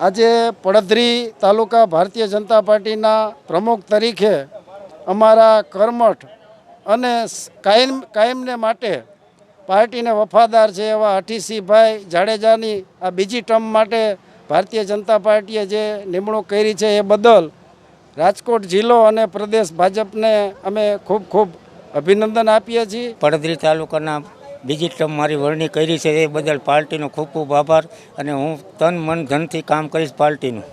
આજે પડધરી તાલુકા ભારતીય જનતા પાર્ટીના પ્રમુખ તરીકે અમારા કર્મઠ અને કાયમને માટે પાર્ટીને વફાદાર છે એવા અઠીસિંહભાઈ જાડેજાની આ બીજી ટર્મ માટે ભારતીય જનતા પાર્ટીએ જે નિમણૂક કરી છે એ બદલ રાજકોટ જિલ્લો અને પ્રદેશ ભાજપને અમે ખૂબ ખૂબ અભિનંદન આપીએ છીએ. પડધરી તાલુકાના બીજી ટર્મ મારી વરણી કરી છે એ બદલ પાર્ટીનો ખૂબ ખૂબ આભાર અને હું તન મન ધનથી કામ કરીશ પાર્ટીનું.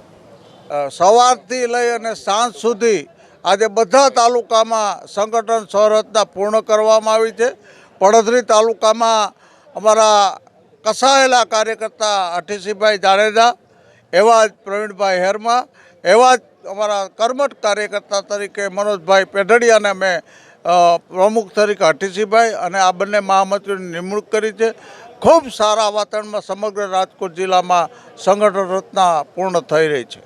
સવારથી લઈ અને સાંજ સુધી આજે બધા તાલુકામાં સંગઠન સ્વરચના પૂર્ણ કરવામાં આવી છે. પડધરી તાલુકામાં અમારા કસાયેલા કાર્યકર્તા અઠીસિંહભાઈ જાડેજા, એવા જ પ્રવીણભાઈ હેરમા, એવા જ અમારા કર્મઠ કાર્યકર્તા તરીકે મનોજભાઈ પેઢડિયાને મેં પ્રમુખ તરીકે અઠીસિંહભાઈ અને આ બંને મહામંત્રીની નિમણૂક કરી છે. ખૂબ સારા વાતાવરણમાં સમગ્ર રાજકોટ જિલ્લામાં સંગઠન રચના પૂર્ણ થઈ રહી છે.